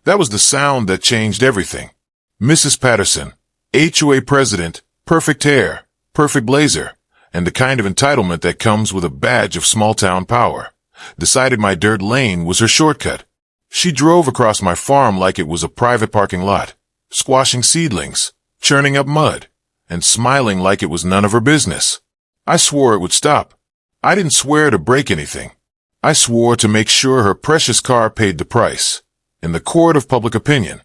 That was the sound that changed everything. Mrs. Patterson, HOA president, perfect hair, perfect blazer, and the kind of entitlement that comes with a badge of small-town power, decided my dirt lane was her shortcut. She drove across my farm like it was a private parking lot, squashing seedlings, churning up mud, and smiling like it was none of her business. I swore it would stop. I didn't swear to break anything. I swore to make sure her precious car paid the price. In the court of public opinion,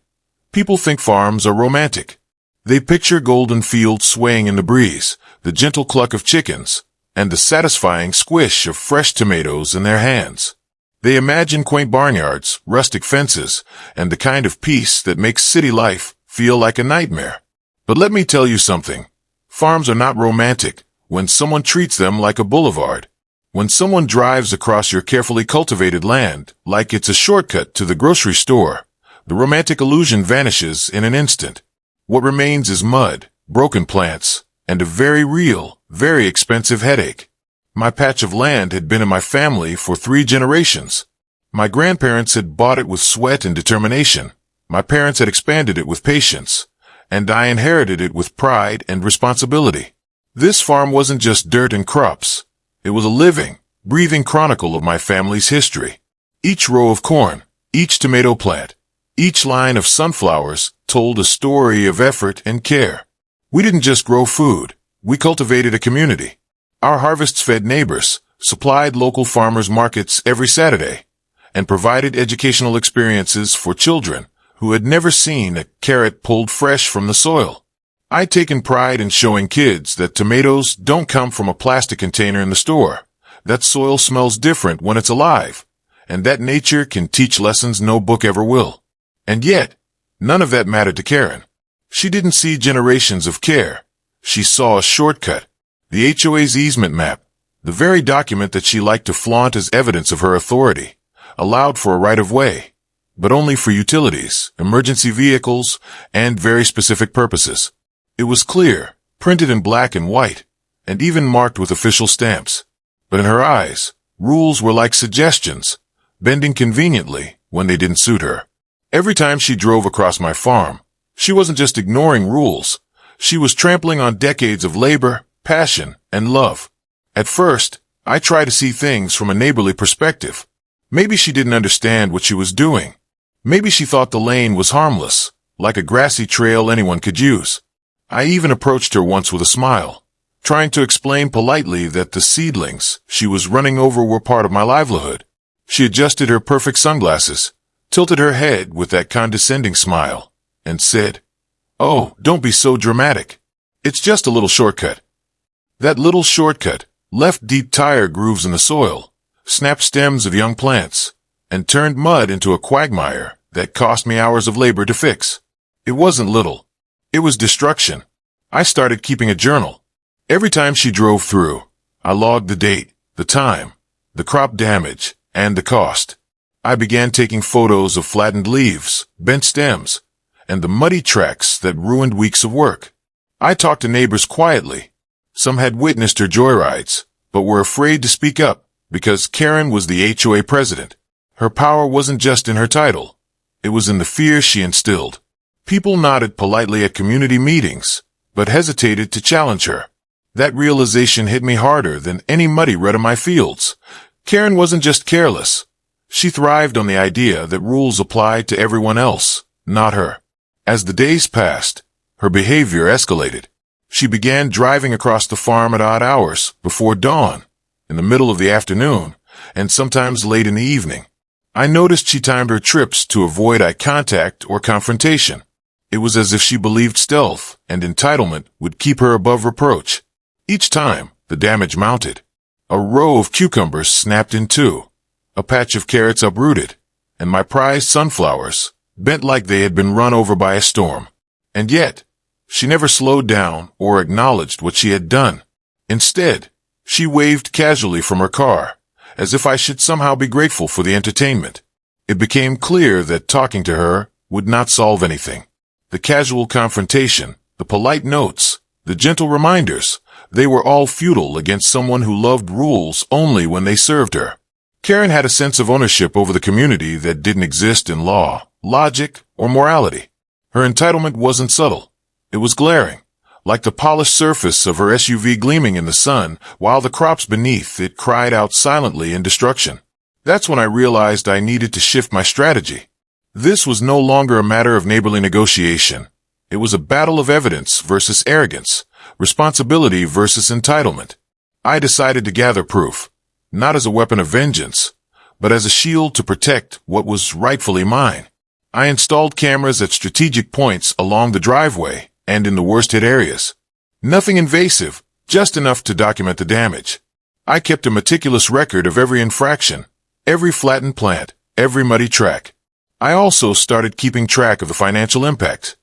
people think farms are romantic. They picture golden fields swaying in the breeze, the gentle cluck of chickens, and the satisfying squish of fresh tomatoes in their hands. They imagine quaint barnyards, rustic fences, and the kind of peace that makes city life feel like a nightmare. But let me tell you something. Farms are not romantic when someone treats them like a boulevard. When someone drives across your carefully cultivated land like it's a shortcut to the grocery store, the romantic illusion vanishes in an instant. What remains is mud, broken plants, and a very real, very expensive headache. My patch of land had been in my family for 3 generations. My grandparents had bought it with sweat and determination. My parents had expanded it with patience, and I inherited it with pride and responsibility. This farm wasn't just dirt and crops. It was a living, breathing chronicle of my family's history. Each row of corn, each tomato plant, each line of sunflowers told a story of effort and care. We didn't just grow food. We cultivated a community. Our harvests fed neighbors, supplied local farmers markets every Saturday, and provided educational experiences for children who had never seen a carrot pulled fresh from the soil. I'd taken pride in showing kids that tomatoes don't come from a plastic container in the store, that soil smells different when it's alive, and that nature can teach lessons no book ever will. And yet, none of that mattered to Karen. She didn't see generations of care. She saw a shortcut, the HOA's easement map, the very document that she liked to flaunt as evidence of her authority, allowed for a right-of-way, but only for utilities, emergency vehicles, and very specific purposes. It was clear, printed in black and white, and even marked with official stamps. But in her eyes, rules were like suggestions, bending conveniently when they didn't suit her. Every time she drove across my farm, she wasn't just ignoring rules. She was trampling on decades of labor, passion, and love. At first, I tried to see things from a neighborly perspective. Maybe she didn't understand what she was doing. Maybe she thought the lane was harmless, like a grassy trail anyone could use. I even approached her once with a smile, trying to explain politely that the seedlings she was running over were part of my livelihood. She adjusted her perfect sunglasses, tilted her head with that condescending smile, and said, "Oh, don't be so dramatic. It's just a little shortcut." That little shortcut left deep tire grooves in the soil, snapped stems of young plants, and turned mud into a quagmire that cost me hours of labor to fix. It wasn't little. It was destruction. I started keeping a journal. Every time she drove through, I logged the date, the time, the crop damage, and the cost. I began taking photos of flattened leaves, bent stems, and the muddy tracks that ruined weeks of work. I talked to neighbors quietly. Some had witnessed her joyrides, but were afraid to speak up because Karen was the HOA president. Her power wasn't just in her title. It was in the fear she instilled. People nodded politely at community meetings, but hesitated to challenge her. That realization hit me harder than any muddy rut in my fields. Karen wasn't just careless. She thrived on the idea that rules applied to everyone else, not her. As the days passed, her behavior escalated. She began driving across the farm at odd hours, before dawn, in the middle of the afternoon, and sometimes late in the evening. I noticed she timed her trips to avoid eye contact or confrontation. It was as if she believed stealth and entitlement would keep her above reproach. Each time, the damage mounted. A row of cucumbers snapped in two, a patch of carrots uprooted, and my prized sunflowers bent like they had been run over by a storm. And yet, she never slowed down or acknowledged what she had done. Instead, she waved casually from her car, as if I should somehow be grateful for the entertainment. It became clear that talking to her would not solve anything. The casual confrontation, the polite notes, the gentle reminders, they were all futile against someone who loved rules only when they served her. Karen had a sense of ownership over the community that didn't exist in law logic, or morality. Her entitlement wasn't subtle. It was glaring, like the polished surface of her SUV gleaming in the sun, while the crops beneath it cried out silently in destruction. That's when I realized I needed to shift my strategy. This was no longer a matter of neighborly negotiation. It was a battle of evidence versus arrogance, responsibility versus entitlement. I decided to gather proof, not as a weapon of vengeance, but as a shield to protect what was rightfully mine. I installed cameras at strategic points along the driveway and in the worst-hit areas. Nothing invasive, just enough to document the damage. I kept a meticulous record of every infraction, every flattened plant, every muddy track. I also started keeping track of the financial impact,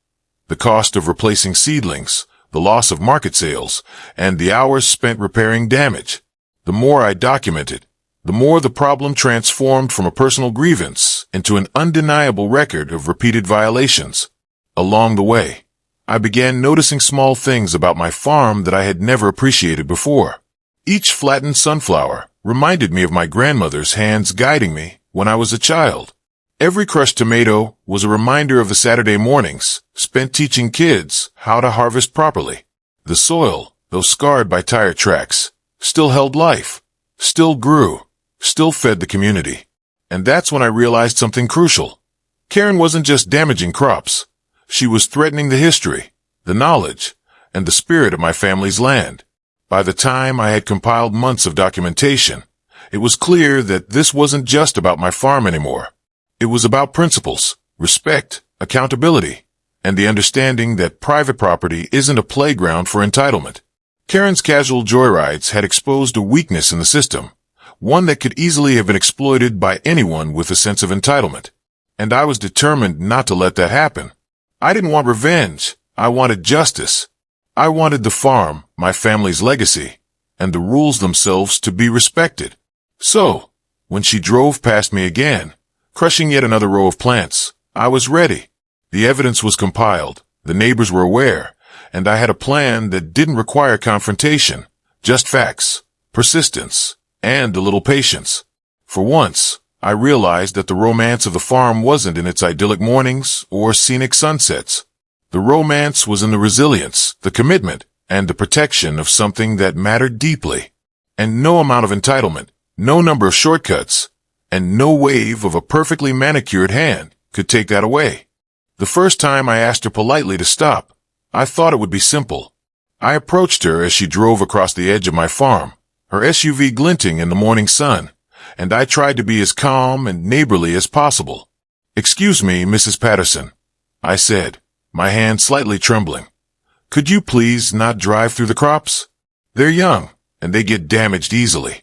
the cost of replacing seedlings, the loss of market sales, and the hours spent repairing damage. The more I documented, the more the problem transformed from a personal grievance into an undeniable record of repeated violations. Along the way, I began noticing small things about my farm that I had never appreciated before. Each flattened sunflower reminded me of my grandmother's hands guiding me when I was a child. Every crushed tomato was a reminder of the Saturday mornings spent teaching kids how to harvest properly. The soil, though scarred by tire tracks, still held life, still grew, still fed the community. And that's when I realized something crucial. Karen wasn't just damaging crops. She was threatening the history, the knowledge, and the spirit of my family's land. By the time I had compiled months of documentation, it was clear that this wasn't just about my farm anymore. It was about principles, respect, accountability, and the understanding that private property isn't a playground for entitlement. Karen's casual joyrides had exposed a weakness in the system, one that could easily have been exploited by anyone with a sense of entitlement. And I was determined not to let that happen. I didn't want revenge. I wanted justice. I wanted the farm, my family's legacy, and the rules themselves to be respected. So, when she drove past me again, crushing yet another row of plants, I was ready. The evidence was compiled, the neighbors were aware, and I had a plan that didn't require confrontation, just facts, persistence, and a little patience. For once, I realized that the romance of the farm wasn't in its idyllic mornings or scenic sunsets. The romance was in the resilience, the commitment, and the protection of something that mattered deeply. And no amount of entitlement, no number of shortcuts, and no wave of a perfectly manicured hand could take that away. The first time I asked her politely to stop, I thought it would be simple. I approached her as she drove across the edge of my farm, her SUV glinting in the morning sun, and I tried to be as calm and neighborly as possible. "Excuse me, Mrs. Patterson," I said, my hand slightly trembling. "Could you please not drive through the crops? They're young, and they get damaged easily."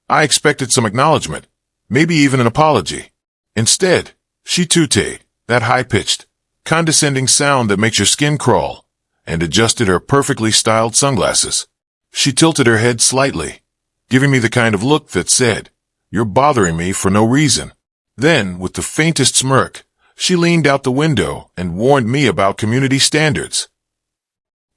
I expected some acknowledgement, maybe even an apology. Instead, she tutee, that high-pitched, condescending sound that makes your skin crawl, and adjusted her perfectly styled sunglasses. She tilted her head slightly, giving me the kind of look that said, "You're bothering me for no reason." Then, with the faintest smirk, she leaned out the window and warned me about community standards.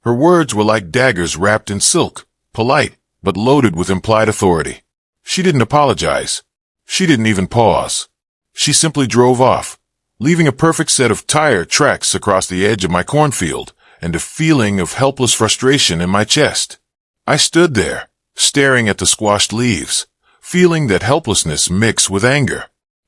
Her words were like daggers wrapped in silk, polite, but loaded with implied authority. She didn't apologize. She didn't even pause. She simply drove off, leaving a perfect set of tire tracks across the edge of my cornfield and a feeling of helpless frustration in my chest. I stood there, staring at the squashed leaves, feeling that helplessness mixed with anger.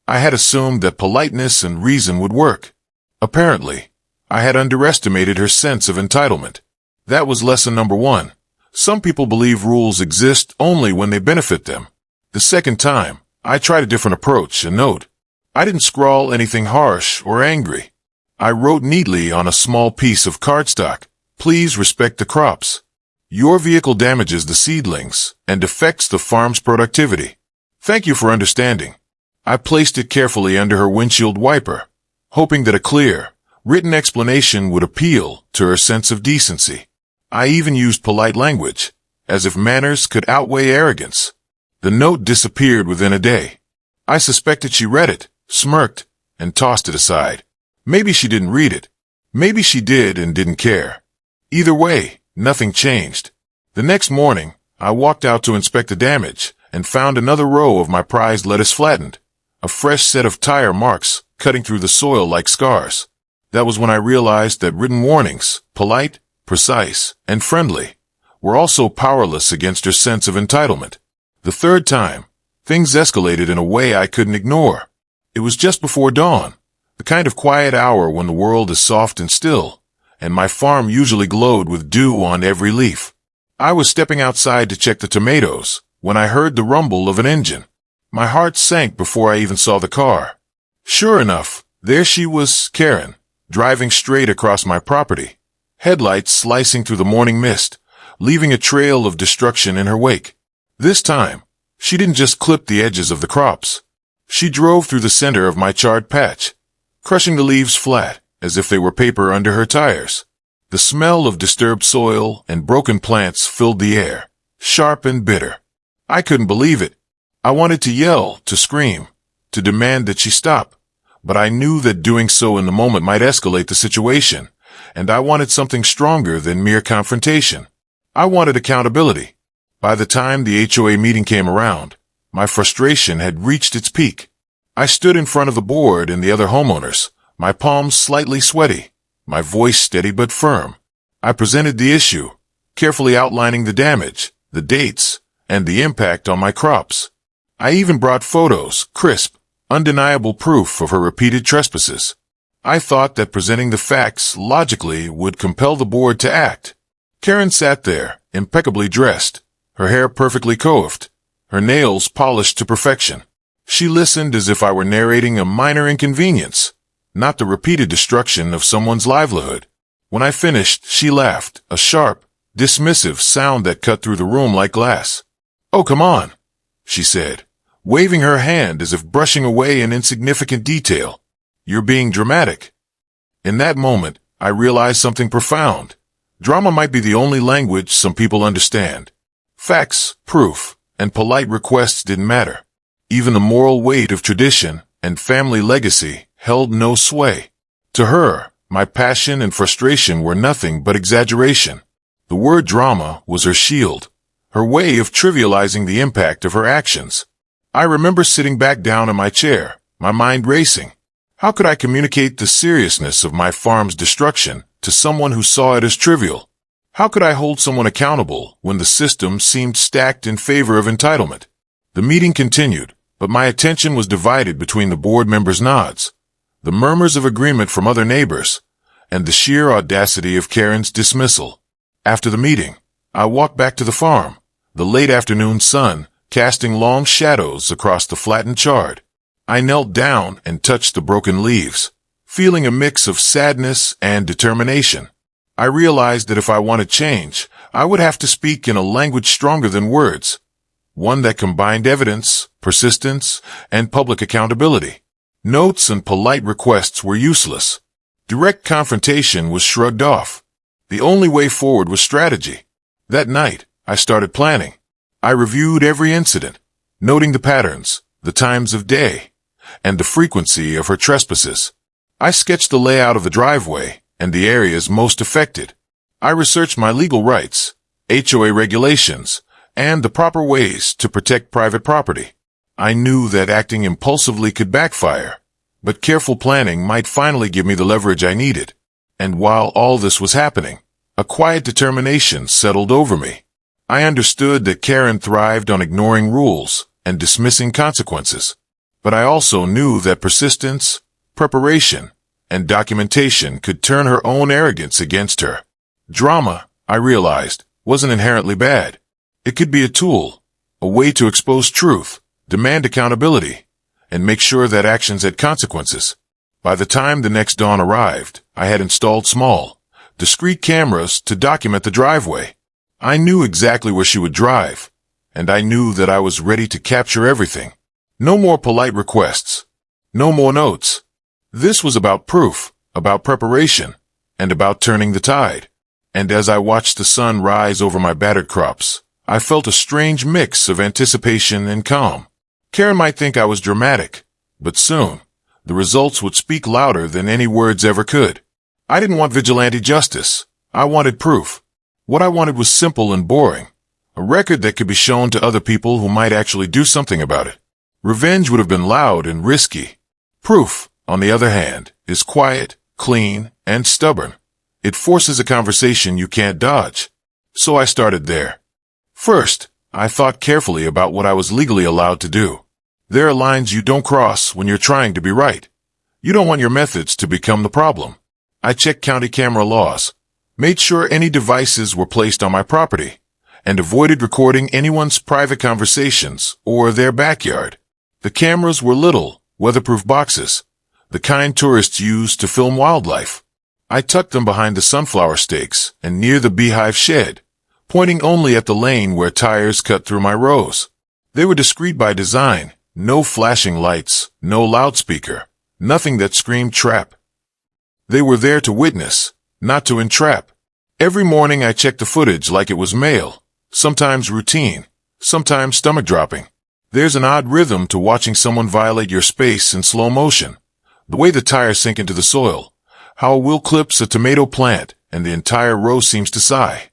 I had assumed that politeness and reason would work. Apparently, I had underestimated her sense of entitlement. That was lesson number one. Some people believe rules exist only when they benefit them. The second time, I tried a different approach, a note. I didn't scrawl anything harsh or angry. I wrote neatly on a small piece of cardstock, "Please respect the crops. Your vehicle damages the seedlings and affects the farm's productivity. Thank you for understanding." I placed it carefully under her windshield wiper, hoping that a clear, written explanation would appeal to her sense of decency. I even used polite language, as if manners could outweigh arrogance. The note disappeared within a day. I suspected she read it, smirked, and tossed it aside. Maybe she didn't read it. Maybe she did and didn't care. Either way, nothing changed. The next morning, I walked out to inspect the damage and found another row of my prized lettuce flattened, a fresh set of tire marks cutting through the soil like scars. That was when I realized that written warnings, polite, precise, and friendly, were also powerless against her sense of entitlement. The third time, things escalated in a way I couldn't ignore. It was just before dawn, the kind of quiet hour when the world is soft and still, and my farm usually glowed with dew on every leaf. I was stepping outside to check the tomatoes when I heard the rumble of an engine. My heart sank before I even saw the car. Sure enough, there she was, Karen, driving straight across my property, headlights slicing through the morning mist, leaving a trail of destruction in her wake. This time, she didn't just clip the edges of the crops. She drove through the center of my charred patch, crushing the leaves flat, as if they were paper under her tires. The smell of disturbed soil and broken plants filled the air, sharp and bitter. I couldn't believe it. I wanted to yell, to scream, to demand that she stop, but I knew that doing so in the moment might escalate the situation, and I wanted something stronger than mere confrontation. I wanted accountability. By the time the HOA meeting came around, my frustration had reached its peak. I stood in front of the board and the other homeowners, my palms slightly sweaty, my voice steady but firm. I presented the issue, carefully outlining the damage, the dates, and the impact on my crops. I even brought photos, crisp, undeniable proof of her repeated trespasses. I thought that presenting the facts logically would compel the board to act. Karen sat there, impeccably dressed, her hair perfectly coiffed, her nails polished to perfection. She listened as if I were narrating a minor inconvenience, not the repeated destruction of someone's livelihood. When I finished, she laughed, a sharp, dismissive sound that cut through the room like glass. "Oh, come on," she said, waving her hand as if brushing away an insignificant detail. "You're being dramatic." In that moment, I realized something profound. Drama might be the only language some people understand. Facts, proof, and polite requests didn't matter. Even the moral weight of tradition and family legacy held no sway. To her, my passion and frustration were nothing but exaggeration. The word drama was her shield, her way of trivializing the impact of her actions. I remember sitting back down in my chair, my mind racing. How could I communicate the seriousness of my farm's destruction to someone who saw it as trivial? How could I hold someone accountable when the system seemed stacked in favor of entitlement? The meeting continued, but my attention was divided between the board members' nods, the murmurs of agreement from other neighbors, and the sheer audacity of Karen's dismissal. After the meeting, I walked back to the farm, the late afternoon sun casting long shadows across the flattened chard. I knelt down and touched the broken leaves, feeling a mix of sadness and determination. I realized that if I wanted change, I would have to speak in a language stronger than words, one that combined evidence, persistence, and public accountability. Notes and polite requests were useless. Direct confrontation was shrugged off. The only way forward was strategy. That night, I started planning. I reviewed every incident, noting the patterns, the times of day, and the frequency of her trespasses. I sketched the layout of the driveway and the areas most affected. I researched my legal rights, HOA regulations, and the proper ways to protect private property. I knew that acting impulsively could backfire, but careful planning might finally give me the leverage I needed. And while all this was happening, a quiet determination settled over me. I understood that Karen thrived on ignoring rules and dismissing consequences. But I also knew that persistence, preparation, and documentation could turn her own arrogance against her. Drama, I realized, wasn't inherently bad. It could be a tool, a way to expose truth, demand accountability, and make sure that actions had consequences. By the time the next dawn arrived, I had installed small, discreet cameras to document the driveway. I knew exactly where she would drive, and I knew that I was ready to capture everything. No more polite requests. No more notes. This was about proof, about preparation, and about turning the tide. And as I watched the sun rise over my battered crops, I felt a strange mix of anticipation and calm. Karen might think I was dramatic, but soon, the results would speak louder than any words ever could. I didn't want vigilante justice. I wanted proof. What I wanted was simple and boring. A record that could be shown to other people who might actually do something about it. Revenge would have been loud and risky. Proof on the other hand, is quiet, clean, and stubborn. It forces a conversation you can't dodge. So I started there. First, I thought carefully about what I was legally allowed to do. There are lines you don't cross when you're trying to be right. You don't want your methods to become the problem. I checked county camera laws, made sure any devices were placed on my property, and avoided recording anyone's private conversations or their backyard. The cameras were little, weatherproof boxes, the kind tourists use to film wildlife. I tucked them behind the sunflower stakes and near the beehive shed, pointing only at the lane where tires cut through my rows. They were discreet by design, no flashing lights, no loudspeaker, nothing that screamed trap. They were there to witness, not to entrap. Every morning I checked the footage like it was mail, sometimes routine, sometimes stomach-dropping. There's an odd rhythm to watching someone violate your space in slow motion. The way the tires sink into the soil, how a wheel clips a tomato plant and the entire row seems to sigh.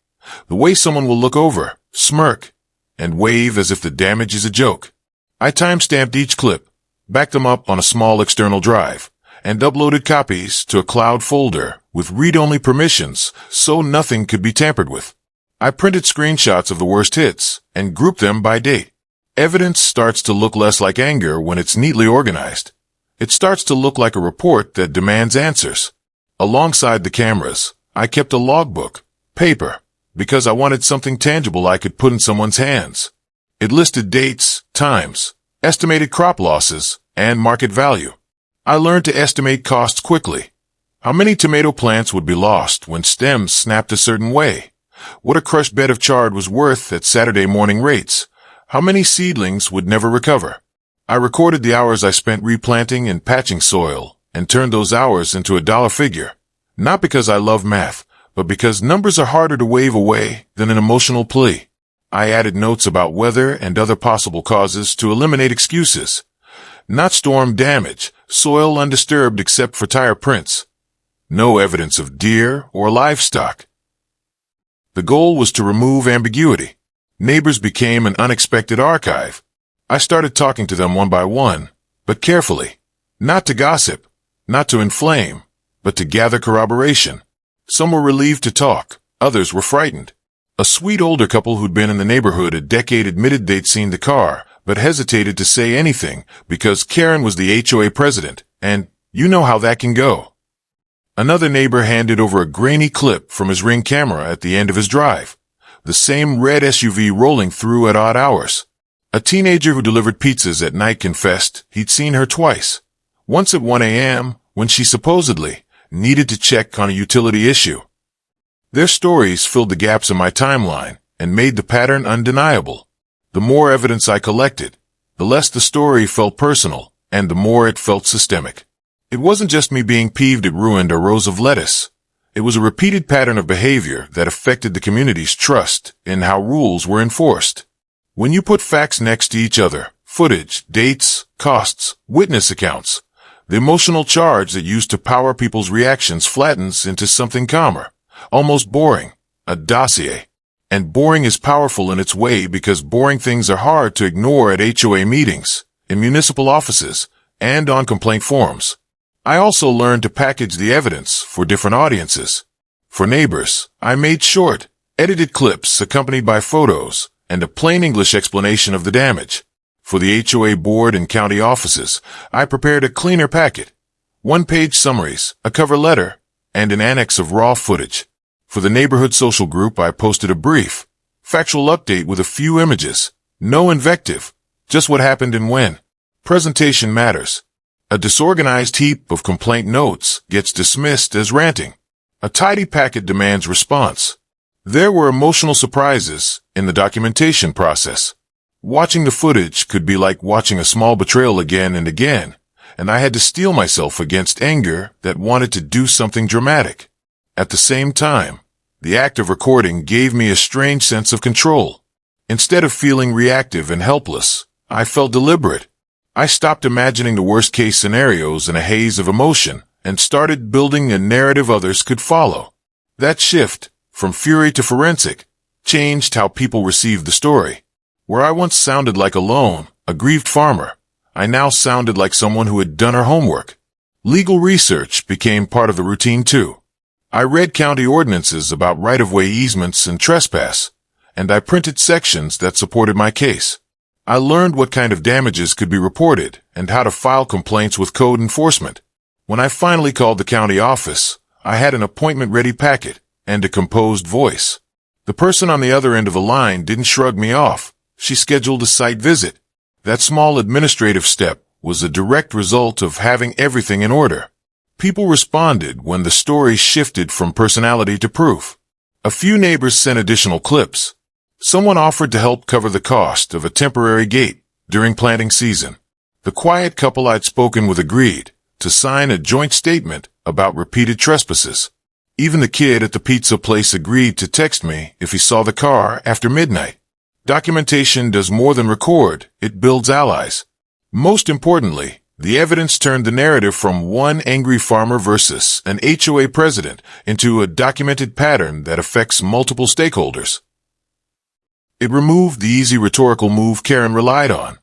The way someone will look over, smirk, and wave as if the damage is a joke. I time-stamped each clip, backed them up on a small external drive, and uploaded copies to a cloud folder with read-only permissions so nothing could be tampered with. I printed screenshots of the worst hits and grouped them by date. Evidence starts to look less like anger when it's neatly organized. It starts to look like a report that demands answers. Alongside the cameras, I kept a logbook, paper, because I wanted something tangible I could put in someone's hands. It listed dates, times, estimated crop losses, and market value. I learned to estimate costs quickly. How many tomato plants would be lost when stems snapped a certain way? What a crushed bed of chard was worth at Saturday morning rates? How many seedlings would never recover? I recorded the hours I spent replanting and patching soil and turned those hours into a dollar figure. Not because I love math, but because numbers are harder to wave away than an emotional plea. I added notes about weather and other possible causes to eliminate excuses. Not storm damage, soil undisturbed except for tire prints. No evidence of deer or livestock. The goal was to remove ambiguity. Neighbors became an unexpected archive. I started talking to them one by one, but carefully. Not to gossip, not to inflame, but to gather corroboration. Some were relieved to talk, others were frightened. A sweet older couple who'd been in the neighborhood a decade admitted they'd seen the car, but hesitated to say anything because Karen was the HOA president, and you know how that can go. Another neighbor handed over a grainy clip from his Ring camera at the end of his drive. The same red SUV rolling through at odd hours. A teenager who delivered pizzas at night confessed he'd seen her twice. Once at 1 a.m., when she supposedly needed to check on a utility issue. Their stories filled the gaps in my timeline and made the pattern undeniable. The more evidence I collected, the less the story felt personal, and the more it felt systemic. It wasn't just me being peeved it ruined a rows of lettuce. It was a repeated pattern of behavior that affected the community's trust in how rules were enforced. When you put facts next to each other, footage, dates, costs, witness accounts, the emotional charge that used to power people's reactions flattens into something calmer, almost boring, a dossier. And boring is powerful in its way because boring things are hard to ignore at HOA meetings, in municipal offices, and on complaint forums. I also learned to package the evidence for different audiences. For neighbors, I made short, edited clips accompanied by photos and a plain English explanation of the damage. For the HOA board and county offices, I prepared a cleaner packet, one-page summaries, a cover letter, and an annex of raw footage. For the neighborhood social group, I posted a brief, factual update with a few images, no invective, just what happened and when. Presentation matters. A disorganized heap of complaint notes gets dismissed as ranting. A tidy packet demands response. There were emotional surprises in the documentation process. Watching the footage could be like watching a small betrayal again and again, and I had to steel myself against anger that wanted to do something dramatic. At the same time, the act of recording gave me a strange sense of control. Instead of feeling reactive and helpless, I felt deliberate. I stopped imagining the worst-case scenarios in a haze of emotion and started building a narrative others could follow. That shift, from fury to forensic, changed how people received the story. Where I once sounded like a grieved farmer, I now sounded like someone who had done her homework. Legal research became part of the routine too. I read county ordinances about right-of-way easements and trespass, and I printed sections that supported my case. I learned what kind of damages could be reported and how to file complaints with code enforcement. When I finally called the county office, I had an appointment-ready packet and a composed voice. The person on the other end of the line didn't shrug me off. She scheduled a site visit. That small administrative step was a direct result of having everything in order. People responded when the story shifted from personality to proof. A few neighbors sent additional clips. Someone offered to help cover the cost of a temporary gate during planting season. The quiet couple I'd spoken with agreed to sign a joint statement about repeated trespasses. Even the kid at the pizza place agreed to text me if he saw the car after midnight. Documentation does more than record, it builds allies. Most importantly, the evidence turned the narrative from one angry farmer versus an HOA president into a documented pattern that affects multiple stakeholders. It removed the easy rhetorical move Karen relied on.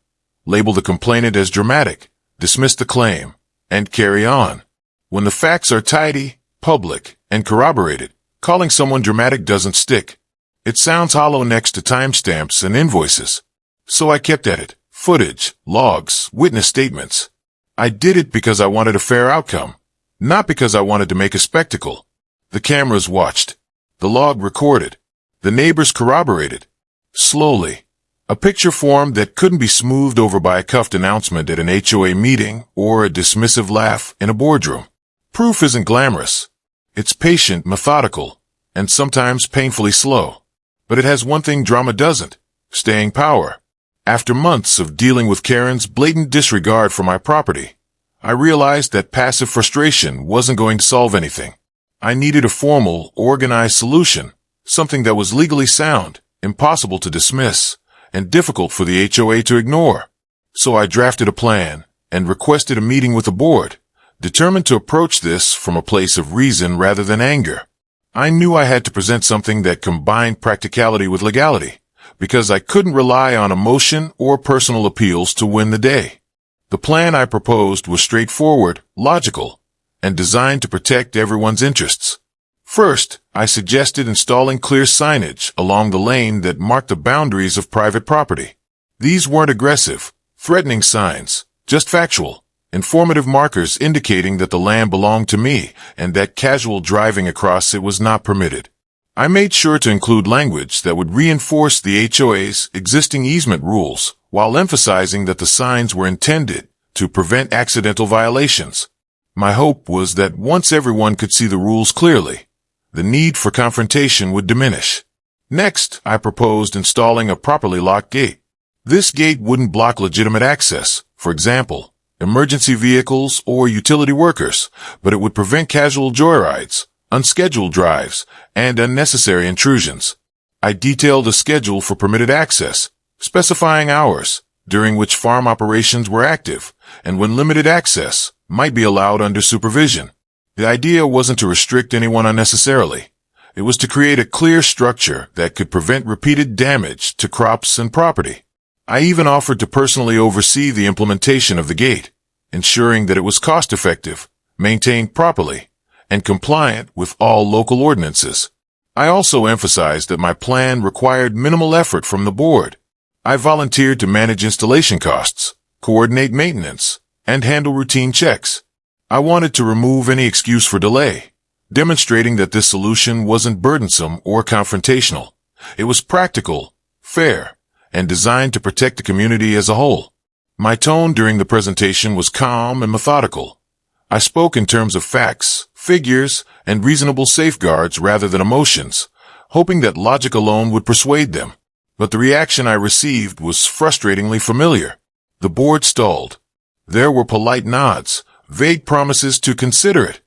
Label the complainant as dramatic, dismiss the claim, and carry on. When the facts are tidy, public, and corroborated, calling someone dramatic doesn't stick. It sounds hollow next to timestamps and invoices. So I kept at it. Footage, logs, witness statements. I did it because I wanted a fair outcome, not because I wanted to make a spectacle. The cameras watched. The log recorded. The neighbors corroborated. Slowly. A picture formed that couldn't be smoothed over by a cuffed announcement at an HOA meeting or a dismissive laugh in a boardroom. Proof isn't glamorous. It's patient, methodical, and sometimes painfully slow. But it has one thing drama doesn't: staying power. After months of dealing with Karen's blatant disregard for my property, I realized that passive frustration wasn't going to solve anything. I needed a formal, organized solution, something that was legally sound, impossible to dismiss, and difficult for the HOA to ignore. So I drafted a plan and requested a meeting with the board, determined to approach this from a place of reason rather than anger. I knew I had to present something that combined practicality with legality, because I couldn't rely on emotion or personal appeals to win the day. The plan I proposed was straightforward, logical, and designed to protect everyone's interests. First, I suggested installing clear signage along the lane that marked the boundaries of private property. These weren't aggressive, threatening signs, just factual, informative markers indicating that the land belonged to me and that casual driving across it was not permitted. I made sure to include language that would reinforce the HOA's existing easement rules while emphasizing that the signs were intended to prevent accidental violations. My hope was that once everyone could see the rules clearly, the need for confrontation would diminish. Next, I proposed installing a properly locked gate. This gate wouldn't block legitimate access, for example, emergency vehicles or utility workers, but it would prevent casual joyrides, unscheduled drives, and unnecessary intrusions. I detailed a schedule for permitted access, specifying hours during which farm operations were active and when limited access might be allowed under supervision. The idea wasn't to restrict anyone unnecessarily. It was to create a clear structure that could prevent repeated damage to crops and property. I even offered to personally oversee the implementation of the gate, ensuring that it was cost-effective, maintained properly, and compliant with all local ordinances. I also emphasized that my plan required minimal effort from the board. I volunteered to manage installation costs, coordinate maintenance, and handle routine checks. I wanted to remove any excuse for delay, demonstrating that this solution wasn't burdensome or confrontational. It was practical, fair, and designed to protect the community as a whole. My tone during the presentation was calm and methodical. I spoke in terms of facts, figures, and reasonable safeguards rather than emotions, hoping that logic alone would persuade them. But the reaction I received was frustratingly familiar. The board stalled. There were polite nods, vague promises to consider it,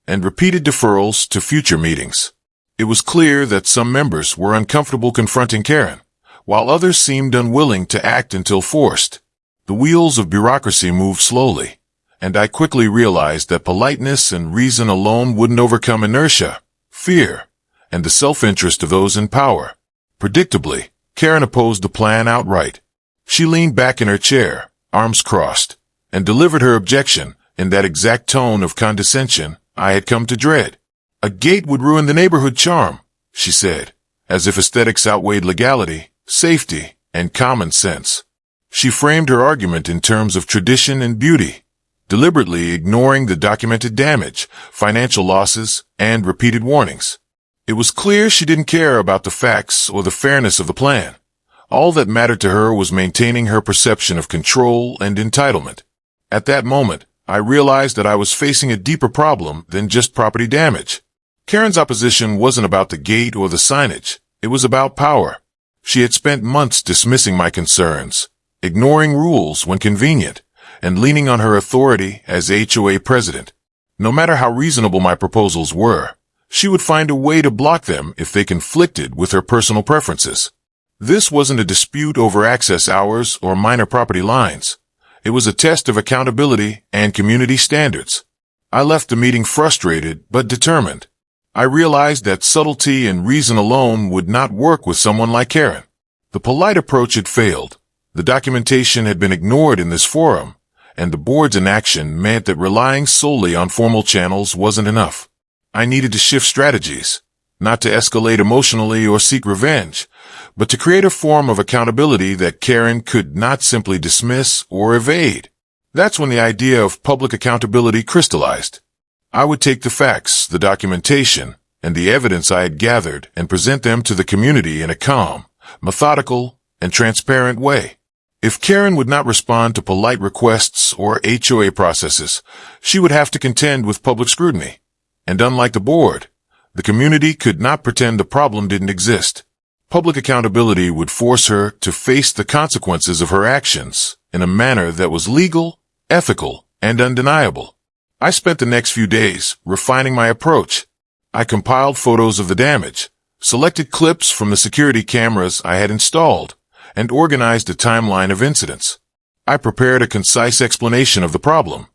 and repeated deferrals to future meetings. It was clear that some members were uncomfortable confronting Karen, while others seemed unwilling to act until forced. The wheels of bureaucracy moved slowly, and I quickly realized that politeness and reason alone wouldn't overcome inertia, fear, and the self-interest of those in power. Predictably, Karen opposed the plan outright. She leaned back in her chair, arms crossed, and delivered her objection in that exact tone of condescension I had come to dread. "A gate would ruin the neighborhood charm," she said, as if aesthetics outweighed legality, safety, and common sense. She framed her argument in terms of tradition and beauty, deliberately ignoring the documented damage, financial losses, and repeated warnings. It was clear she didn't care about the facts or the fairness of the plan. All that mattered to her was maintaining her perception of control and entitlement. At that moment, I realized that I was facing a deeper problem than just property damage. Karen's opposition wasn't about the gate or the signage. It was about power. She had spent months dismissing my concerns, ignoring rules when convenient, and leaning on her authority as HOA president. No matter how reasonable my proposals were, she would find a way to block them if they conflicted with her personal preferences. This wasn't a dispute over access hours or minor property lines. It was a test of accountability and community standards. I left the meeting frustrated but determined. I realized that subtlety and reason alone would not work with someone like Karen. The polite approach had failed. The documentation had been ignored in this forum, and the board's inaction meant that relying solely on formal channels wasn't enough. I needed to shift strategies, not to escalate emotionally or seek revenge, but to create a form of accountability that Karen could not simply dismiss or evade. That's when the idea of public accountability crystallized. I would take the facts, the documentation, and the evidence I had gathered and present them to the community in a calm, methodical, and transparent way. If Karen would not respond to polite requests or HOA processes, she would have to contend with public scrutiny. And unlike the board, the community could not pretend the problem didn't exist. Public accountability would force her to face the consequences of her actions in a manner that was legal, ethical, and undeniable. I spent the next few days refining my approach. I compiled photos of the damage, selected clips from the security cameras I had installed, and organized a timeline of incidents. I prepared a concise explanation of the problem,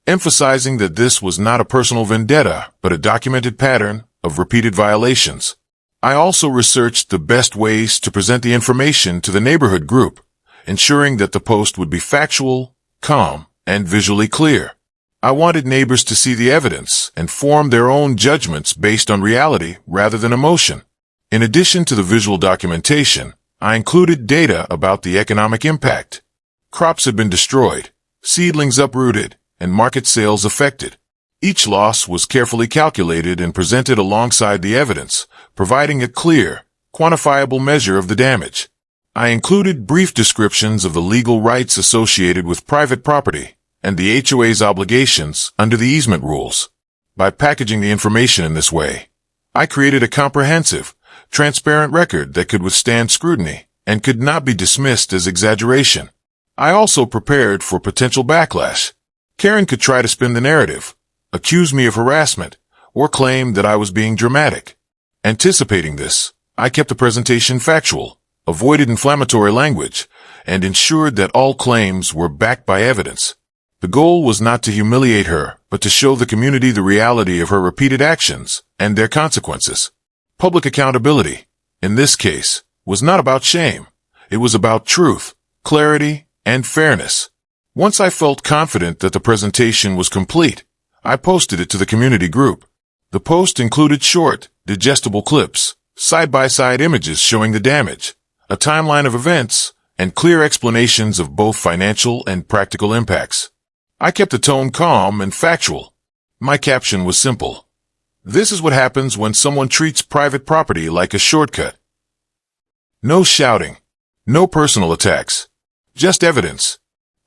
emphasizing that this was not a personal vendetta, but a documented pattern of repeated violations. I also researched the best ways to present the information to the neighborhood group, ensuring that the post would be factual, calm, and visually clear. I wanted neighbors to see the evidence and form their own judgments based on reality rather than emotion. In addition to the visual documentation, I included data about the economic impact. Crops had been destroyed, seedlings uprooted, and market sales affected. Each loss was carefully calculated and presented alongside the evidence, providing a clear, quantifiable measure of the damage. I included brief descriptions of the legal rights associated with private property and the HOA's obligations under the easement rules. By packaging the information in this way, I created a comprehensive, transparent record that could withstand scrutiny and could not be dismissed as exaggeration. I also prepared for potential backlash. Karen could try to spin the narrative, accuse me of harassment, or claim that I was being dramatic. Anticipating this, I kept the presentation factual, avoided inflammatory language, and ensured that all claims were backed by evidence. The goal was not to humiliate her, but to show the community the reality of her repeated actions and their consequences. Public accountability, in this case, was not about shame. It was about truth, clarity, and fairness. Once I felt confident that the presentation was complete, I posted it to the community group. The post included short, digestible clips, side-by-side images showing the damage, a timeline of events, and clear explanations of both financial and practical impacts. I kept the tone calm and factual. My caption was simple. This is what happens when someone treats private property like a shortcut. No shouting. No personal attacks. Just evidence.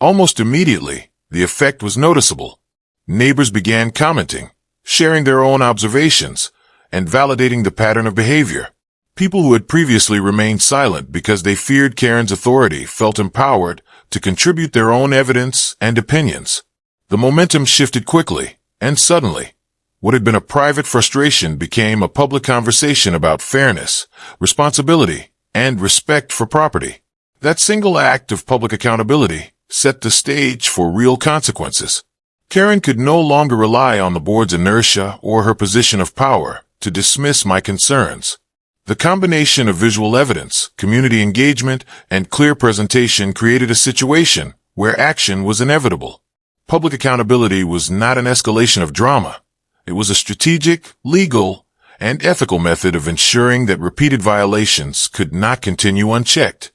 Almost immediately, the effect was noticeable. Neighbors began commenting, sharing their own observations, and validating the pattern of behavior. People who had previously remained silent because they feared Karen's authority felt empowered to contribute their own evidence and opinions. The momentum shifted quickly, and suddenly, what had been a private frustration became a public conversation about fairness, responsibility, and respect for property. That single act of public accountability set the stage for real consequences. Karen could no longer rely on the board's inertia or her position of power to dismiss my concerns. The combination of visual evidence, community engagement, and clear presentation created a situation where action was inevitable. Public accountability was not an escalation of drama. It was a strategic, legal, and ethical method of ensuring that repeated violations could not continue unchecked.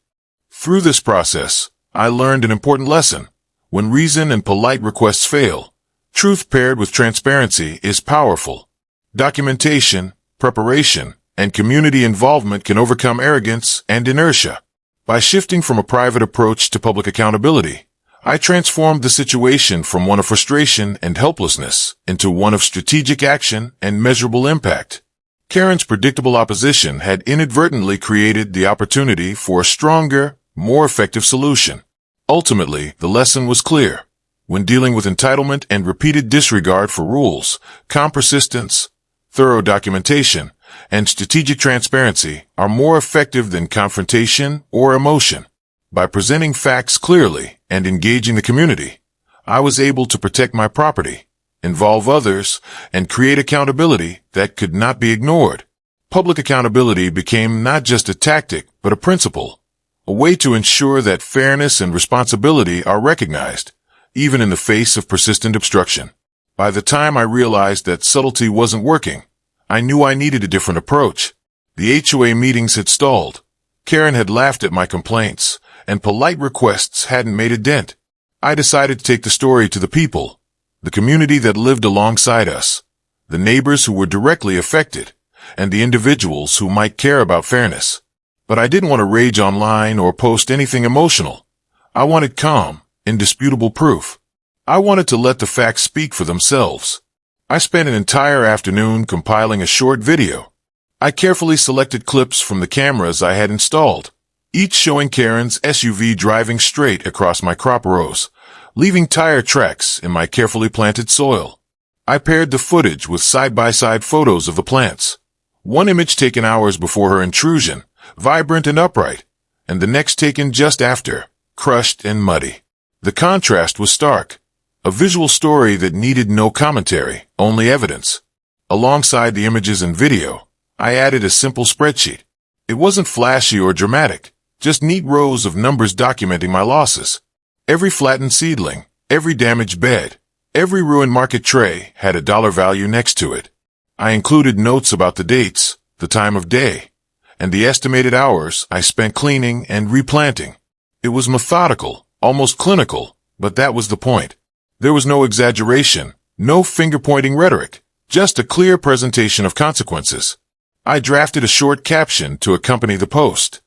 Through this process, I learned an important lesson. When reason and polite requests fail, truth paired with transparency is powerful. Documentation, preparation, and community involvement can overcome arrogance and inertia. By shifting from a private approach to public accountability, I transformed the situation from one of frustration and helplessness into one of strategic action and measurable impact. Karen's predictable opposition had inadvertently created the opportunity for a stronger, more effective solution. Ultimately, the lesson was clear. When dealing with entitlement and repeated disregard for rules, calm persistence, thorough documentation, and strategic transparency are more effective than confrontation or emotion. By presenting facts clearly and engaging the community, I was able to protect my property, involve others, and create accountability that could not be ignored. Public accountability became not just a tactic, but a principle, a way to ensure that fairness and responsibility are recognized, even in the face of persistent obstruction. By the time I realized that subtlety wasn't working, I knew I needed a different approach. The HOA meetings had stalled. Karen had laughed at my complaints, and polite requests hadn't made a dent. I decided to take the story to the people, the community that lived alongside us, the neighbors who were directly affected, and the individuals who might care about fairness. But I didn't want to rage online or post anything emotional. I wanted calm, indisputable proof. I wanted to let the facts speak for themselves. I spent an entire afternoon compiling a short video. I carefully selected clips from the cameras I had installed, each showing Karen's SUV driving straight across my crop rows, leaving tire tracks in my carefully planted soil. I paired the footage with side-by-side photos of the plants. One image taken hours before her intrusion, vibrant and upright, and the next taken just after, crushed and muddy. The contrast was stark, a visual story that needed no commentary, only evidence. Alongside the images and video, I added a simple spreadsheet. It wasn't flashy or dramatic, just neat rows of numbers documenting my losses. Every flattened seedling, every damaged bed, every ruined market tray had a dollar value next to it. I included notes about the dates, the time of day, and the estimated hours I spent cleaning and replanting. It was methodical, almost clinical, but that was the point. There was no exaggeration, no finger-pointing rhetoric, just a clear presentation of consequences. I drafted a short caption to accompany the post.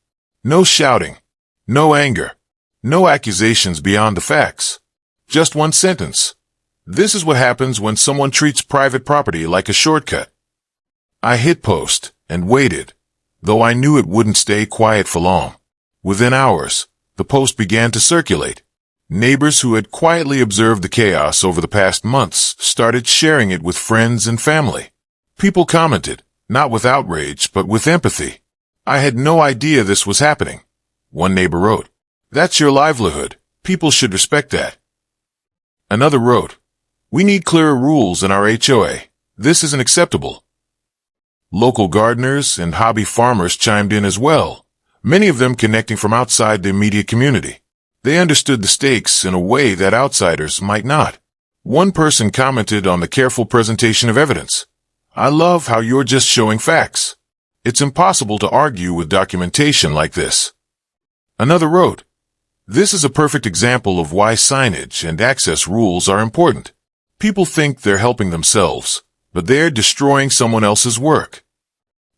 No shouting, no anger, no accusations beyond the facts. Just one sentence. This is what happens when someone treats private property like a shortcut. I hit post and waited, though I knew it wouldn't stay quiet for long. Within hours, the post began to circulate. Neighbors who had quietly observed the chaos over the past months started sharing it with friends and family. People commented, not with outrage, but with empathy. I had no idea this was happening. One neighbor wrote, "That's your livelihood. People should respect that." Another wrote, "We need clearer rules in our HOA. This isn't acceptable." Local gardeners and hobby farmers chimed in as well, many of them connecting from outside the immediate community. They understood the stakes in a way that outsiders might not. One person commented on the careful presentation of evidence. "I love how you're just showing facts. It's impossible to argue with documentation like this." Another wrote, "This is a perfect example of why signage and access rules are important. People think they're helping themselves, but they're destroying someone else's work."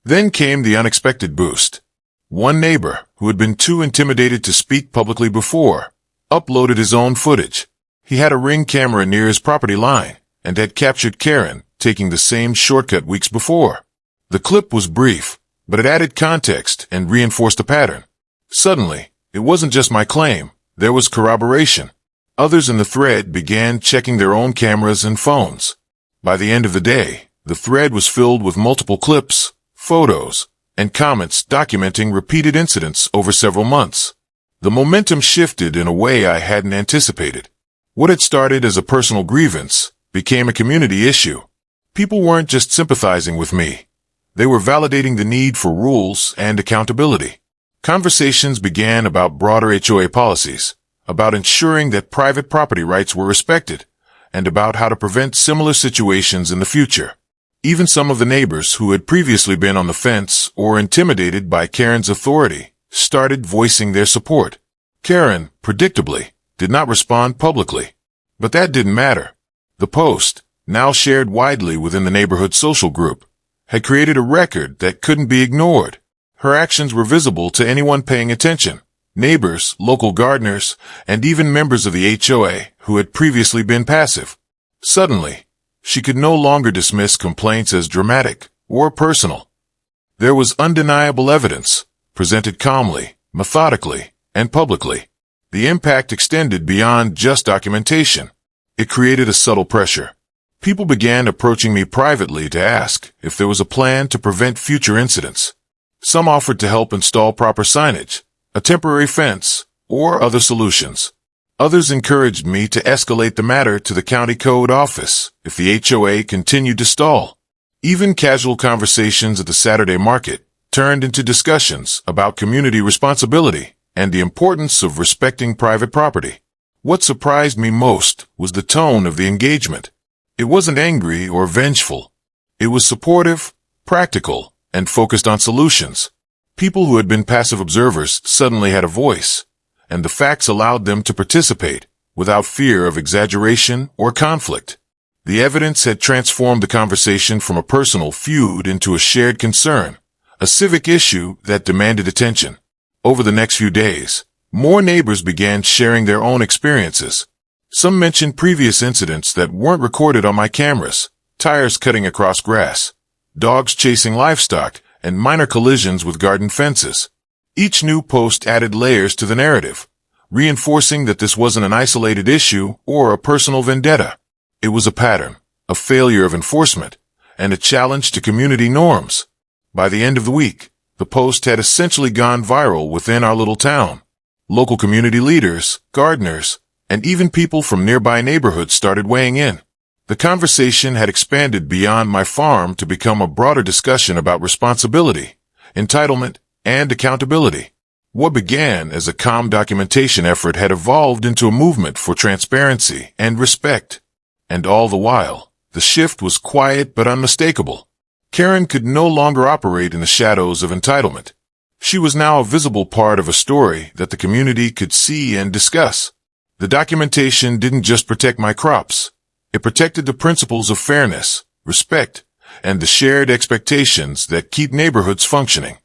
Then came the unexpected boost. One neighbor, who had been too intimidated to speak publicly before, uploaded his own footage. He had a Ring camera near his property line and had captured Karen taking the same shortcut weeks before. The clip was brief, but it added context and reinforced a pattern. Suddenly, it wasn't just my claim, there was corroboration. Others in the thread began checking their own cameras and phones. By the end of the day, the thread was filled with multiple clips, photos, and comments documenting repeated incidents over several months. The momentum shifted in a way I hadn't anticipated. What had started as a personal grievance became a community issue. People weren't just sympathizing with me. They were validating the need for rules and accountability. Conversations began about broader HOA policies, about ensuring that private property rights were respected, and about how to prevent similar situations in the future. Even some of the neighbors who had previously been on the fence or intimidated by Karen's authority started voicing their support. Karen, predictably, did not respond publicly. But that didn't matter. The post, now shared widely within the neighborhood social group, had created a record that couldn't be ignored. Her actions were visible to anyone paying attention: neighbors, local gardeners, and even members of the HOA who had previously been passive. Suddenly, she could no longer dismiss complaints as dramatic or personal. There was undeniable evidence, presented calmly, methodically, and publicly. The impact extended beyond just documentation. It created a subtle pressure. People began approaching me privately to ask if there was a plan to prevent future incidents. Some offered to help install proper signage, a temporary fence, or other solutions. Others encouraged me to escalate the matter to the county code office if the HOA continued to stall. Even casual conversations at the Saturday market turned into discussions about community responsibility and the importance of respecting private property. What surprised me most was the tone of the engagement. It wasn't angry or vengeful. It was supportive, practical, and focused on solutions. People who had been passive observers suddenly had a voice, and the facts allowed them to participate without fear of exaggeration or conflict. The evidence had transformed the conversation from a personal feud into a shared concern, a civic issue that demanded attention. Over the next few days, more neighbors began sharing their own experiences. Some mentioned previous incidents that weren't recorded on my cameras: tires cutting across grass, dogs chasing livestock, and minor collisions with garden fences. Each new post added layers to the narrative, reinforcing that this wasn't an isolated issue or a personal vendetta. It was a pattern, a failure of enforcement, and a challenge to community norms. By the end of the week, the post had essentially gone viral within our little town. Local community leaders, gardeners, and even people from nearby neighborhoods started weighing in. The conversation had expanded beyond my farm to become a broader discussion about responsibility, entitlement, and accountability. What began as a calm documentation effort had evolved into a movement for transparency and respect. And all the while, the shift was quiet but unmistakable. Karen could no longer operate in the shadows of entitlement. She was now a visible part of a story that the community could see and discuss. The documentation didn't just protect my crops. It protected the principles of fairness, respect, and the shared expectations that keep neighborhoods functioning.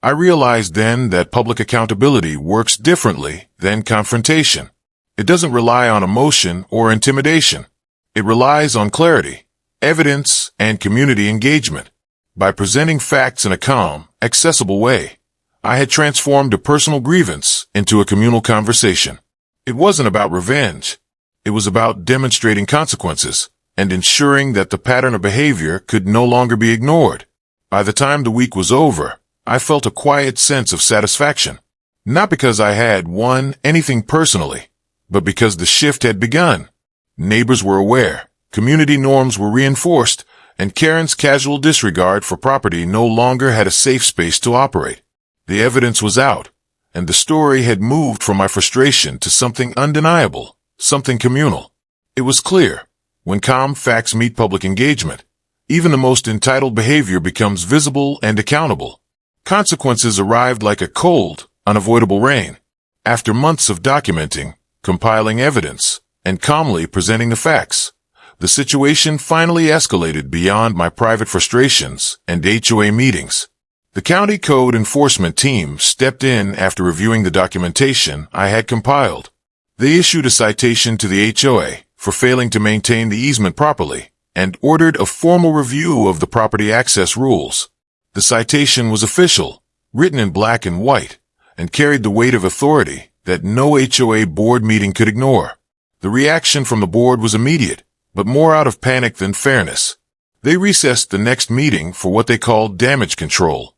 I realized then that public accountability works differently than confrontation. It doesn't rely on emotion or intimidation. It relies on clarity, evidence, and community engagement. By presenting facts in a calm, accessible way, I had transformed a personal grievance into a communal conversation. It wasn't about revenge. It was about demonstrating consequences and ensuring that the pattern of behavior could no longer be ignored. By the time the week was over, I felt a quiet sense of satisfaction. Not because I had won anything personally, but because the shift had begun. Neighbors were aware, community norms were reinforced, and Karen's casual disregard for property no longer had a safe space to operate. The evidence was out, and the story had moved from my frustration to something undeniable, something communal. It was clear, when calm facts meet public engagement, even the most entitled behavior becomes visible and accountable. Consequences arrived like a cold, unavoidable rain. After months of documenting, compiling evidence, and calmly presenting the facts, the situation finally escalated beyond my private frustrations and HOA meetings. The county code enforcement team stepped in after reviewing the documentation I had compiled. They issued a citation to the HOA for failing to maintain the easement properly and ordered a formal review of the property access rules. The citation was official, written in black and white, and carried the weight of authority that no HOA board meeting could ignore. The reaction from the board was immediate, but more out of panic than fairness. They recessed the next meeting for what they called damage control.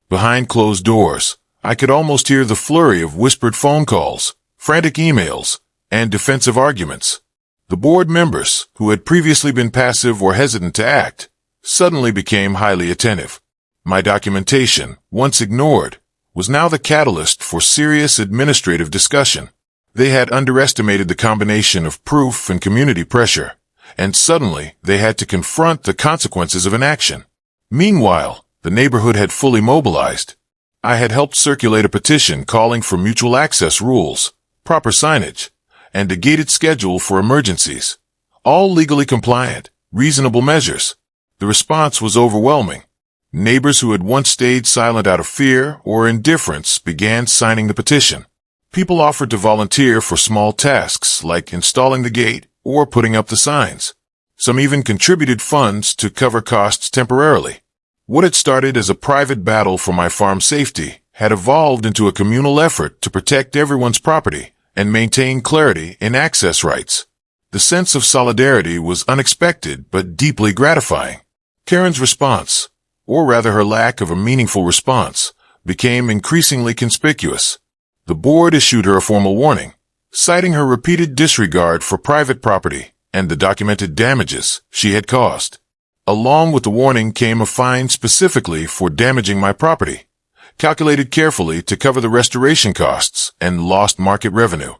Behind closed doors, I could almost hear the flurry of whispered phone calls, frantic emails, and defensive arguments. The board members, who had previously been passive or hesitant to act, suddenly became highly attentive. My documentation, once ignored, was now the catalyst for serious administrative discussion. They had underestimated the combination of proof and community pressure, and suddenly they had to confront the consequences of inaction. Meanwhile, the neighborhood had fully mobilized. I had helped circulate a petition calling for mutual access rules, proper signage, and a gated schedule for emergencies. All legally compliant, reasonable measures. The response was overwhelming. Neighbors who had once stayed silent out of fear or indifference began signing the petition. People offered to volunteer for small tasks like installing the gate or putting up the signs. Some even contributed funds to cover costs temporarily. What had started as a private battle for my farm's safety had evolved into a communal effort to protect everyone's property and maintain clarity in access rights. The sense of solidarity was unexpected but deeply gratifying. Karen's response, or rather her lack of a meaningful response, became increasingly conspicuous. The board issued her a formal warning, citing her repeated disregard for private property and the documented damages she had caused. Along with the warning came a fine specifically for damaging my property, calculated carefully to cover the restoration costs and lost market revenue.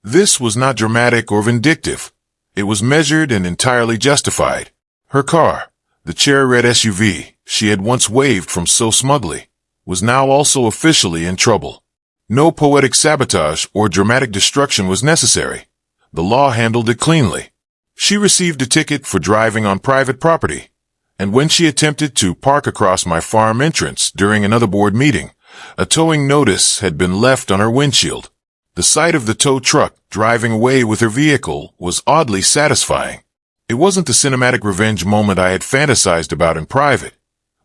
This was not dramatic or vindictive. It was measured and entirely justified. Her car, the cherry red SUV she had once waved from so smugly, was now also officially in trouble. No poetic sabotage or dramatic destruction was necessary. The law handled it cleanly. She received a ticket for driving on private property, and when she attempted to park across my farm entrance during another board meeting, a towing notice had been left on her windshield. The sight of the tow truck driving away with her vehicle was oddly satisfying. It wasn't the cinematic revenge moment I had fantasized about in private,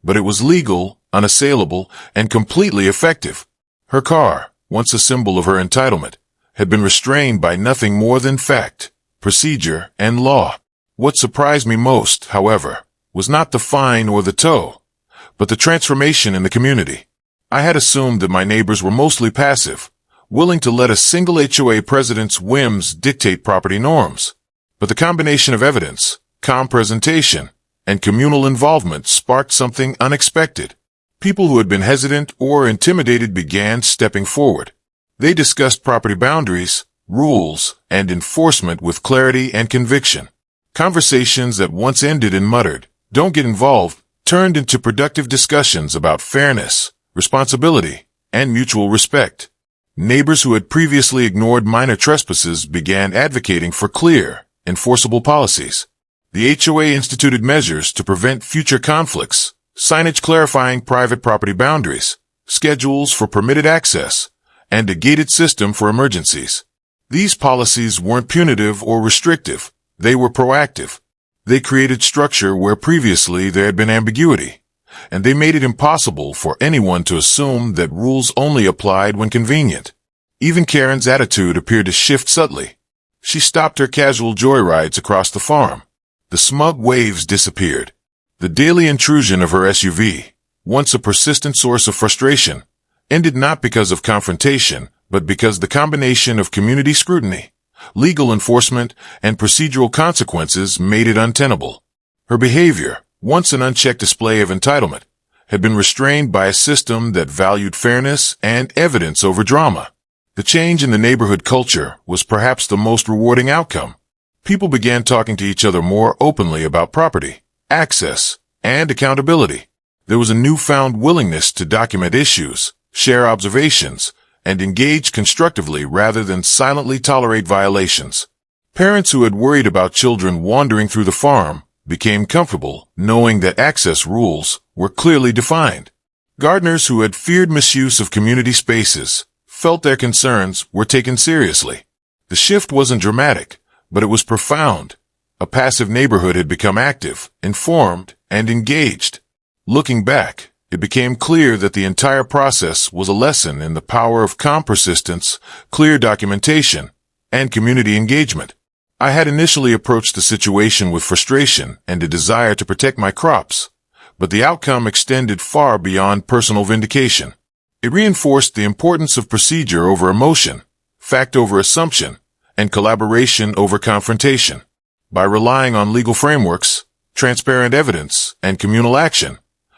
but it was legal, unassailable, and completely effective. Her car, once a symbol of her entitlement, had been restrained by nothing more than fact, procedure, and law. What surprised me most, however, was not the fine or the tow, but the transformation in the community. I had assumed that my neighbors were mostly passive, willing to let a single HOA president's whims dictate property norms. But the combination of evidence, calm presentation, and communal involvement sparked something unexpected. People who had been hesitant or intimidated began stepping forward. They discussed property boundaries, rules, and enforcement with clarity and conviction. Conversations that once ended in muttered, "Don't get involved," turned into productive discussions about fairness, responsibility, and mutual respect. Neighbors who had previously ignored minor trespasses began advocating for clear, enforceable policies. The HOA instituted measures to prevent future conflicts, signage clarifying private property boundaries, schedules for permitted access, and a gated system for emergencies. These policies weren't punitive or restrictive. They were proactive. They created structure where previously there had been ambiguity, and they made it impossible for anyone to assume that rules only applied when convenient. Even Karen's attitude appeared to shift subtly. She stopped her casual joyrides across the farm. The smug waves disappeared. The daily intrusion of her SUV, once a persistent source of frustration, ended not because of confrontation, but because the combination of community scrutiny, legal enforcement, and procedural consequences made it untenable. Her behavior, once an unchecked display of entitlement, had been restrained by a system that valued fairness and evidence over drama. The change in the neighborhood culture was perhaps the most rewarding outcome. People began talking to each other more openly about property, access, and accountability. There was a newfound willingness to document issues, share observations, and engage constructively rather than silently tolerate violations. Parents who had worried about children wandering through the farm became comfortable knowing that access rules were clearly defined. Gardeners who had feared misuse of community spaces felt their concerns were taken seriously. The shift wasn't dramatic, but it was profound. A passive neighborhood had become active, informed, and engaged. Looking back, it became clear that the entire process was a lesson in the power of calm persistence, clear documentation, and community engagement. I had initially approached the situation with frustration and a desire to protect my crops, but the outcome extended far beyond personal vindication. It reinforced the importance of procedure over emotion, fact over assumption, and collaboration over confrontation. By relying on legal frameworks, transparent evidence, and communal action,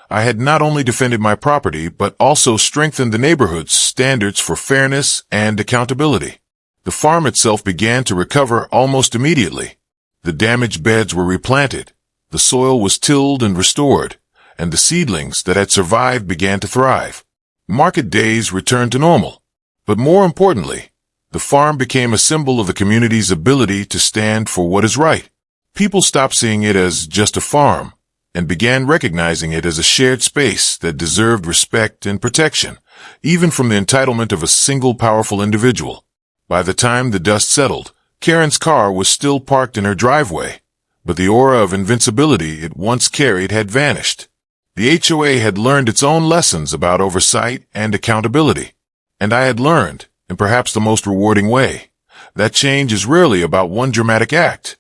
I had not only defended my property but also strengthened the neighborhood's standards for fairness and accountability. The farm itself began to recover almost immediately. The damaged beds were replanted, the soil was tilled and restored, and the seedlings that had survived began to thrive. Market days returned to normal. But more importantly, the farm became a symbol of the community's ability to stand for what is right. People stopped seeing it as just a farm and began recognizing it as a shared space that deserved respect and protection, even from the entitlement of a single powerful individual. By the time the dust settled, Karen's car was still parked in her driveway, but the aura of invincibility it once carried had vanished. The HOA had learned its own lessons about oversight and accountability, and I had learned, in perhaps the most rewarding way, that change is rarely about one dramatic act.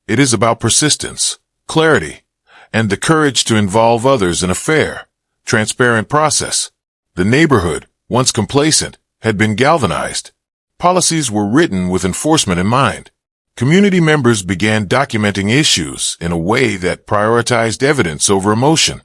It is about persistence, clarity, and the courage to involve others in a fair, transparent process. The neighborhood, once complacent, had been galvanized. Policies were written with enforcement in mind. Community members began documenting issues in a way that prioritized evidence over emotion.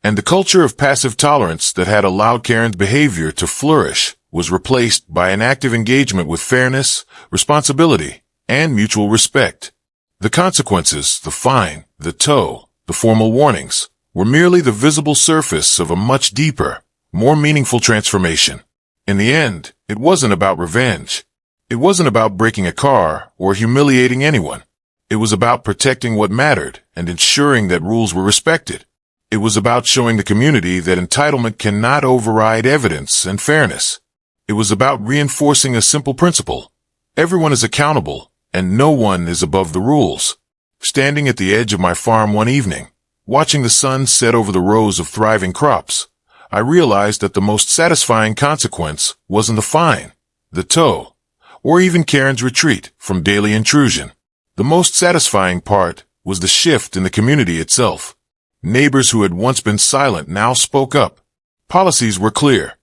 And the culture of passive tolerance that had allowed Karen's behavior to flourish was replaced by an active engagement with fairness, responsibility, and mutual respect. The consequences, the fine, the tow, the formal warnings, were merely the visible surface of a much deeper, more meaningful transformation. In the end, it wasn't about revenge. It wasn't about breaking a car or humiliating anyone. It was about protecting what mattered and ensuring that rules were respected. It was about showing the community that entitlement cannot override evidence and fairness. It was about reinforcing a simple principle. Everyone is accountable, and no one is above the rules. Standing at the edge of my farm one evening, watching the sun set over the rows of thriving crops, I realized that the most satisfying consequence wasn't the fine, the tow, or even Karen's retreat from daily intrusion. The most satisfying part was the shift in the community itself. Neighbors who had once been silent now spoke up. Policies were clear.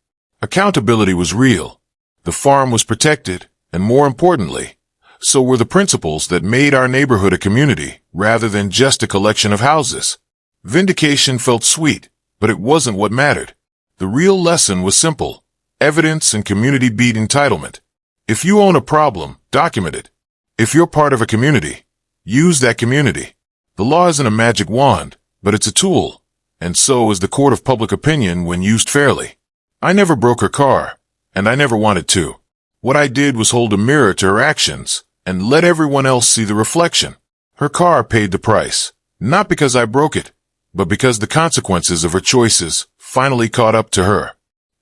Accountability was real. The farm was protected, and more importantly, so were the principles that made our neighborhood a community rather than just a collection of houses. Vindication felt sweet, but it wasn't what mattered. The real lesson was simple. Evidence and community beat entitlement. If you own a problem, document it. If you're part of a community, use that community. The law isn't a magic wand, but it's a tool, and so is the court of public opinion when used fairly. I never broke her car, and I never wanted to. What I did was hold a mirror to her actions and let everyone else see the reflection. Her car paid the price, not because I broke it, but because the consequences of her choices finally caught up to her.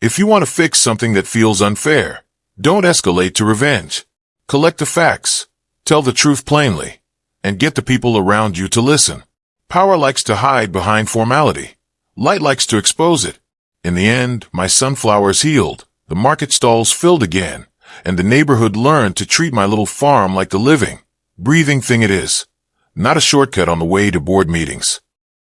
If you want to fix something that feels unfair, don't escalate to revenge. Collect the facts, tell the truth plainly, and get the people around you to listen. Power likes to hide behind formality. Light likes to expose it. In the end, my sunflowers healed, the market stalls filled again, and the neighborhood learned to treat my little farm like the living, breathing thing it is, not a shortcut on the way to board meetings.